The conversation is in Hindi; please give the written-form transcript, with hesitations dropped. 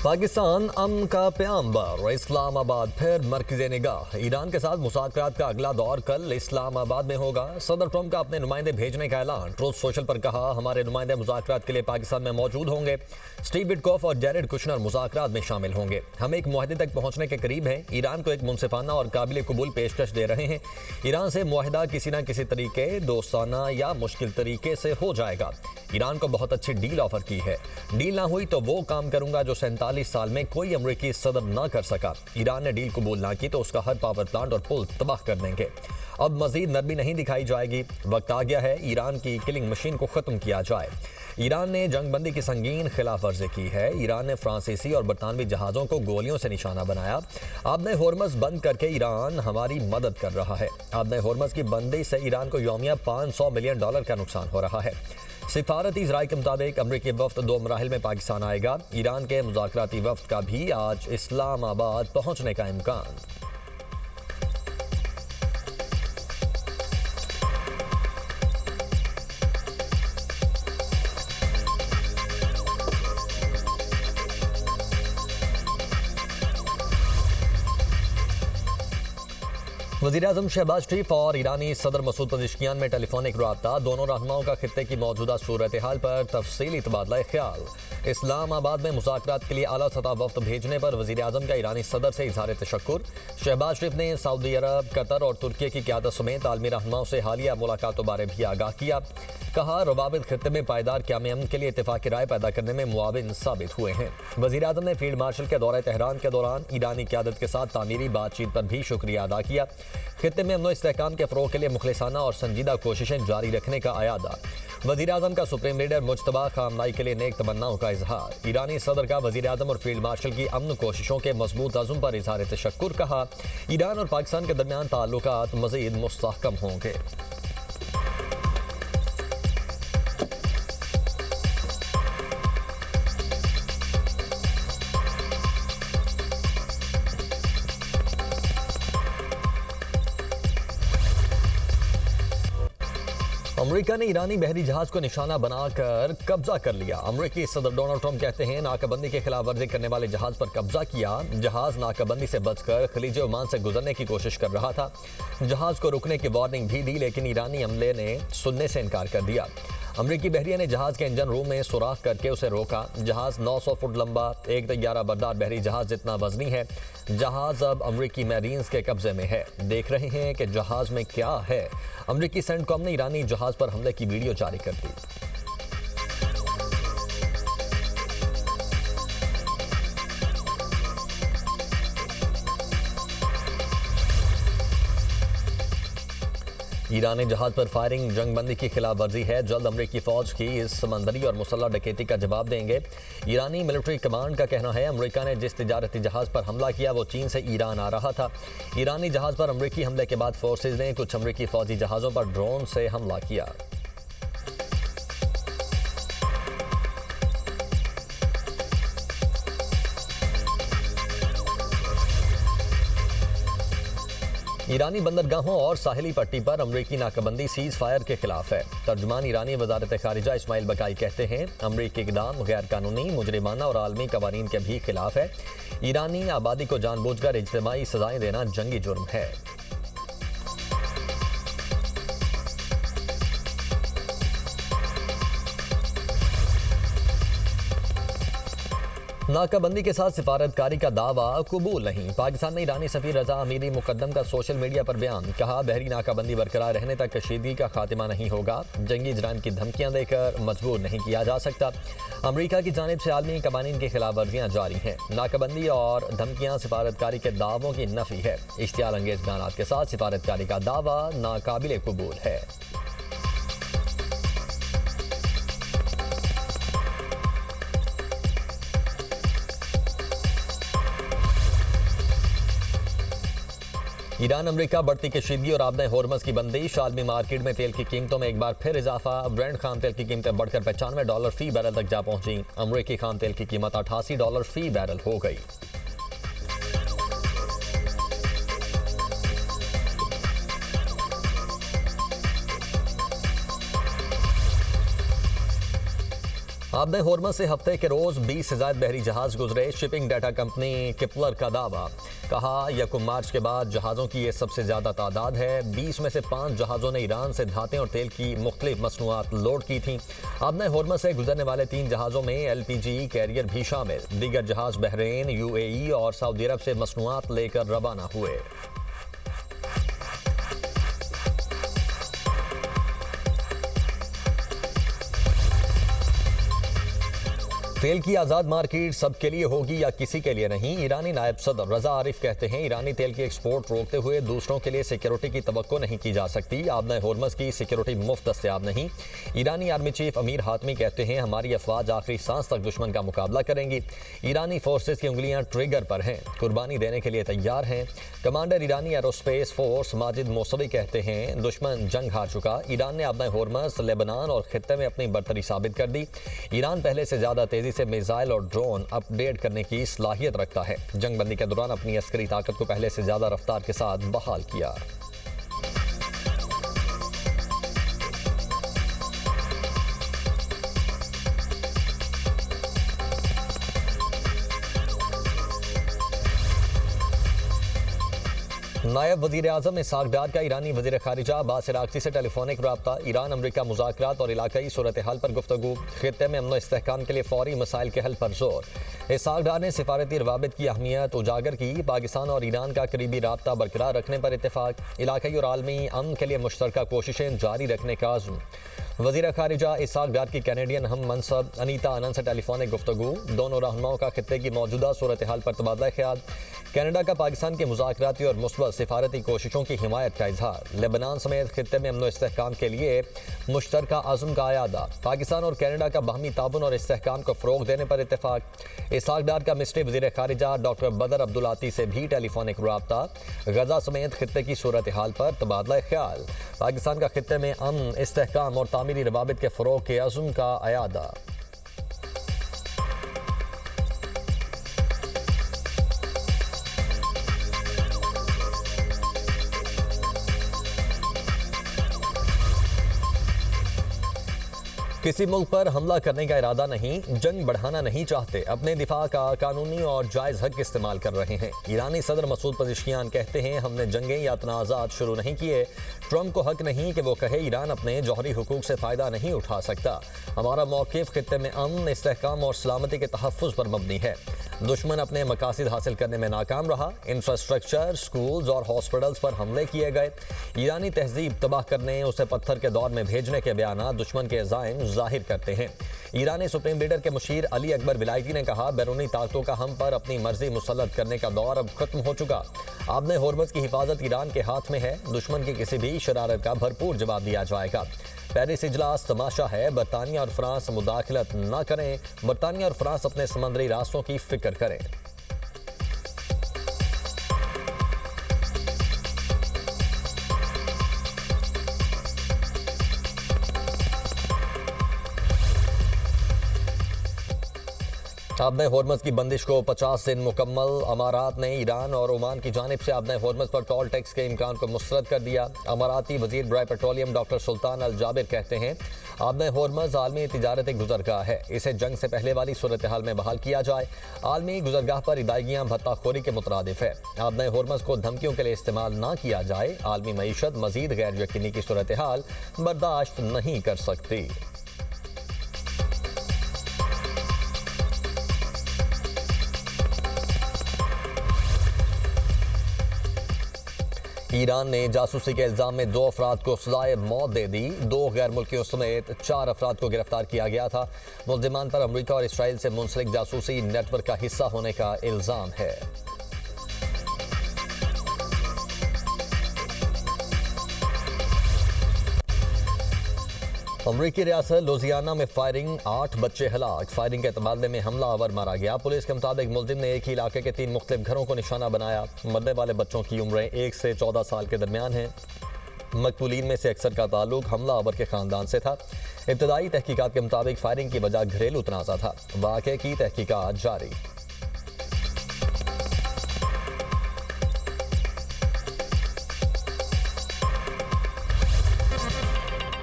पाकिस्तान अमन का प्याम्बर इस्लामाबाद फिर मरकज़ी निगाह। ईरान के साथ मुज़ाकरात का अगला दौर कल इस्लामाबाद में होगा। सदर ट्रंप का अपने नुमाइंदे भेजने का ऐलान। ट्रूथ सोशल पर कहा, हमारे नुमाइंदे मुज़ाकरात के लिए पाकिस्तान में मौजूद होंगे। स्टीव विटकॉफ और जैरेड कुशनर मुज़ाकरात में शामिल होंगे। हम एक मुआहदे तक पहुंचने के करीब हैं। ईरान को एक मुनसिफाना और काबिल कबूल पेशकश दे रहे हैं। ईरान से मुआहदा किसी न किसी तरीके, दोस्ताना या मुश्किल तरीके से हो जाएगा। ईरान को बहुत अच्छी डील ऑफर की है। डील ना हुई तो वो काम करूंगा जो 47 साल में कोई अमरीकी सदर ना कर सका। ईरान ने डील कबूल ना की तो उसका हर पावर प्लांट और पुल तबाह कर देंगे। अब मजीद नरमी नहीं दिखाई जाएगी। वक्त आ गया है ईरान की किलिंग मशीन को खत्म किया जाए। ईरान ने जंगबंदी की संगीन खिलाफ वर्जी की है। ईरान ने फ्रांसीसी और बरतानवी जहाज़ों को गोलियों से निशाना बनाया। आपने होर्मज बंद करके ईरान हमारी मदद कर रहा है। आपने होर्मज की बंदी से ईरान को यौमिया $500 मिलियन का नुकसान हो रहा है। सिफारती ज़राए के मुताबिक अमरीकी वफ्द 2 मराहिल में पाकिस्तान आएगा। ईरान के मुज़ाकराती वफ्द का भी आज इस्लामाबाद पहुंचने का इम्कान। वज़ीर-ए-आज़म शहबाज शरीफ और ईरानी सदर मसूद पज़ेश्कियान में टेलीफोनिक रब्ता। दोनों रहनुमाओं का खित्ते की मौजूदा सूरत हाल पर तफसीली तबादला ख्याल। इस्लामाबाद में मुज़ाकरात के लिए आला सतह वफ्द भेजने पर वज़ीर-ए-आज़म का ईरानी सदर से इज़हार तशक्कुर। शहबाज शरीफ ने सऊदी अरब, कतर और तुर्की की क़यादत समेत आलमी रहनुमाओं से हालिया मुलाकातों बारे भी आगाह किया। कहा, रवाबित खित्ते में पायदार क़याम अमन के लिए इत्तेफ़ाक़ी राय पैदा करने में मुआविन साबित हुए हैं। वज़ीर-ए-आज़म ने फील्ड मार्शल के दौरे तेहरान के दौरान ईरानी क़यादत के साथ तामीरी बातचीत पर भी शुक्रिया अदा किया। खित्ते में अमन व इस्तेहकाम के फ़रोग़ के लिए मुखलिसाना और संजीदा कोशिशें जारी रखने का अयादा। वज़ीर-ए-आज़म का सुप्रीम लीडर मुज्तबा खामनाई के लिए नेक तमन्नाओं का इजहार। ईरानी सदर का वज़ीर-ए-आज़म और फील्ड मार्शल की अमन कोशिशों के मजबूत अज़्म पर इजहार तशक्कुर। कहा, ईरान और पाकिस्तान के दरमियान ताल्लुकात मज़ीद मुस्तहकम होंगे। अमेरिका ने ईरानी बहरी जहाज को निशाना बनाकर कब्जा कर लिया। अमेरिकी सदर डोनाल्ड ट्रंप कहते हैं, नाकाबंदी की खिलाफ वर्जी करने वाले जहाज पर कब्जा किया। जहाज नाकाबंदी से बचकर खलीज ओमान से गुजरने की कोशिश कर रहा था। जहाज को रुकने की वार्निंग भी दी, लेकिन ईरानी अमले ने सुनने से इनकार कर दिया। अमरीकी बहरिया ने जहाज के इंजन रूम में सुराख करके उसे रोका। जहाज 900 फुट लंबा, एक तैयारा बरदार बहरी जहाज जितना वजनी है। जहाज अब अमरीकी मैरीन्स के कब्जे में है। देख रहे हैं कि जहाज में क्या है। अमरीकी सेंटकॉम ने ईरानी जहाज पर हमले की वीडियो जारी कर दी। ईरानी जहाज पर फायरिंग जंगबंदी की खिलाफ वर्जी है। जल्द अमरीकी फौज की इस समंदरी और मुसल्लह डकैती का जवाब देंगे। ईरानी मिलिट्री कमांड का कहना है, अमरीका ने जिस तिजारती जहाज पर हमला किया वो चीन से ईरान आ रहा था। ईरानी जहाज पर अमरीकी हमले के बाद फोर्सेज ने कुछ अमरीकी फौजी जहाज़ों पर ड्रोन से हमला किया। ईरानी बंदरगाहों और साहिली पट्टी पर अमरीकी नाकाबंदी सीज फायर के खिलाफ है। तर्जुमान ईरानी वजारत खारिजा इस्माइल बकाई कहते हैं, अमरीकी इक़दाम गैर कानूनी, मुजरिमाना और आलमी कवानीन के भी खिलाफ है। ईरानी आबादी को जानबूझकर इज्तिमाई सजाएं देना जंगी जुर्म है। नाकाबंदी के साथ सिफारतकारी का दावा कबूल नहीं। पाकिस्तान में ईरानी सफीर रजा अमीरी मुकद्दम का सोशल मीडिया पर बयान। कहा, बहरी नाकाबंदी बरकरार रहने तक कशीदगी का खात्मा नहीं होगा। जंगी जराइम की धमकियां देकर मजबूर नहीं किया जा सकता। अमरीका की जानिब से आलमी कवानीन की खिलाफ वर्जियाँ जारी हैं। नाकाबंदी और धमकियां सिफारतकारी के दावों की नफी है। इश्तियाल अंगेज बयानात के साथ सिफारतकारी का दावा नाकाबिल कबूल है। ईरान अमेरिका बढ़ती कशीदगी और आबदाए होर्मज की बंदिश। आलमी मार्केट में तेल की कीमतों में एक बार फिर इजाफा। ब्रेंट खाम तेल की कीमतें बढ़कर $95 फी बैरल तक जा पहुंची। अमेरिकी खाम तेल की कीमत $88 फी बैरल हो गई। आबने होर्मज से हफ्ते के रोज 20 से ज्यादा बहरी जहाज गुजरे। शिपिंग डाटा कंपनी किपलर का दावा, कहा यकम मार्च के बाद जहाजों की ये सबसे ज्यादा तादाद है। 20 में से 5 जहाजों ने ईरान से धातें और तेल की मुख्तलिफ मसनूआत लोड की थी। आबने होर्मज से गुजरने वाले 3 जहाजों में LPG कैरियर भी शामिल। दीगर जहाज बहरीन, UAE और सऊदी अरब से मसनूआत लेकर रवाना हुए। तेल की आज़ाद मार्केट सबके लिए होगी या किसी के लिए नहीं, ईरानी नायब सदर रजा आरिफ कहते हैं। ईरानी तेल की एक्सपोर्ट रोकते हुए दूसरों के लिए सिक्योरिटी की तवक्को नहीं की जा सकती। आबना होर्मज की सिक्योरिटी मुफ्त दस्तयाब नहीं। ईरानी आर्मी चीफ अमीर हातमी कहते हैं, हमारी अफवाज आखिरी सांस तक दुश्मन का मुकाबला करेंगी। ईरानी फोर्सेज की उंगलियां ट्रिगर पर हैं, कुर्बानी देने के लिए तैयार हैं। कमांडर ईरानी एरोस्पेस फोर्स माजिद मौसवी कहते हैं, दुश्मन जंग हार चुका। ईरान ने आबना होर्मज, लेबनान और खित्ते में अपनी बरतरी साबित कर दी। ईरान पहले से ज्यादा तेजी से मिसाइल और ड्रोन अपडेट करने की सलाहियत रखता है। जंगबंदी के दौरान अपनी अस्करी ताकत को पहले से ज्यादा रफ्तार के साथ बहाल किया। नायब वजीर आजम इसहाक डार का ईरानी वजीर खारिजा अब्बास अरागची से टेलीफोनिक रब्ता। ईरान अमरीका मुज़ाकरात और इलाकाई सूरत हाल पर गुफ्तगू। खित्ते में अमन इस्तेहकाम के लिए फौरी मसाइल के हल पर जोर। इसहाक डार ने सिफारती रवाबित की अहमियत उजागर की। पाकिस्तान और ईरान का करीबी राब्ता बरकरार रखने पर इत्तेफाक। इलाकाई और आलमी अमन के लिए मुश्तरका कोशिशें जारी रखने का आज़म। वजीर खारिजा इसहाक डार की कैनेडियन हम मनसब अनीता आनंद से टेलीफोनिक गुफ्तगू। दोनों रहनुमाओं का खित्ते की मौजूदा सूरत हाल पर तबादला ख्याल। कनाडा का पाकिस्तान की मुज़ाकराती और मुस्बत सिफारती कोशिशों की हिमायत का इजहार। लेबनान समेत खित्ते में अमन इस्तेहकाम के लिए मुश्तरका आज़म का अयादा। पाकिस्तान और कनाडा का बाहमी ताबन और इस्तेहकाम को फ़रोग देने पर इत्तेफाक। इसहाक डार का मिस्री वज़ीर खारिजा डॉक्टर बदर अब्दुलाती से भी टेलीफोनिक रब्ता। गजा समेत खित्ते की सूरत हाल पर तबादला ख्याल। पाकिस्तान का खित्ते में अमन, इस्तेहकाम और तामीरी रवाबित के फ़रोग के आज़म का अयादा। किसी मुल्क पर हमला करने का इरादा नहीं, जंग बढ़ाना नहीं चाहते, अपने दिफा का कानूनी और जायज़ हक इस्तेमाल कर रहे हैं। ईरानी सदर मसूद पज़ेश्कियान कहते हैं, हमने जंगें या तनाज़ात शुरू नहीं किए। ट्रंप को हक नहीं कि वो कहे ईरान अपने जौहरी हुकूक से फ़ायदा नहीं उठा सकता। हमारा मौक़िफ़ खित्ते में अमन, इस्तेहकाम और सलामती के तहफ़्फ़ुज़ पर मबनी है। दुश्मन अपने मकासद हासिल करने में नाकाम रहा। इंफ्रास्ट्रक्चर, स्कूल्स और हॉस्पिटल्स पर हमले किए गए। ईरानी तहजीब तबाह करने, उसे पत्थर के दौर में भेजने के बयान दुश्मन के ज़ाइम जाहिर करते हैं। ईरानी सुप्रीम लीडर के मुशीर अली अकबर विलायती ने कहा, बैरूनी ताकतों का हम पर अपनी मर्जी मुसल्लत करने का दौर अब खत्म हो चुका। आबने होर्मज की हिफाजत ईरान के हाथ में है। दुश्मन की किसी भी शरारत का भरपूर जवाब दिया जाएगा। पेरिस इजलास तमाशा है, बरतानिया और फ्रांस मुदाखलत न करें। बरतानिया और फ्रांस अपने समंदरी रास्तों की फिक्र करें। आबने होर्मज की बंदिश को 50 दिन मुकम्मल। अमारात ने ईरान और ओमान की जानिब से आबने होर्मज पर टोल टैक्स के इम्कान को मुस्तरद कर दिया। अमाराती वजीर बराए पेट्रोलियम डॉक्टर सुल्तान अल जाबिर कहते हैं, आबने होर्मज आलमी तिजारती गुजरगाह है, इसे जंग से पहले वाली सूरत हाल में बहाल किया जाए। आलमी गुजरगाह पर इदायगियाँ भत्ताखोरी के मुतरादिफ है। आबने होर्मज को धमकियों के लिए इस्तेमाल ना किया जाए। आलमी मईशत मजीद गैर यकीनी की सूरत हाल बर्दाश्त नहीं कर सकती। ईरान ने जासूसी के इल्जाम में 2 अफराद को सजाए मौत दे दी। 2 गैर मुल्कियों समेत 4 अफराद को गिरफ्तार किया गया था। मुल्जिमान पर अमरीका और इसराइल से मुंसलिक जासूसी नेटवर्क का हिस्सा होने का इल्जाम है। अमरीकी रियासत लुजियाना में फायरिंग, 8 बच्चे हलाक। फायरिंग के तबादले में हमलावर मारा गया। पुलिस के मुताबिक मुल्जिम ने एक ही इलाके के 3 मुख्तलिफ घरों को निशाना बनाया। मरने वाले बच्चों की उम्रें 1 से 14 साल के दरमियान हैं। मकतूलीन में से अक्सर का ताल्लुक हमलावर के खानदान से था। इब्तदाई तहकीकात के मुताबिक फायरिंग की वजह घरेलू तनाज़ा था। वाक़े की तहकीकात जारी।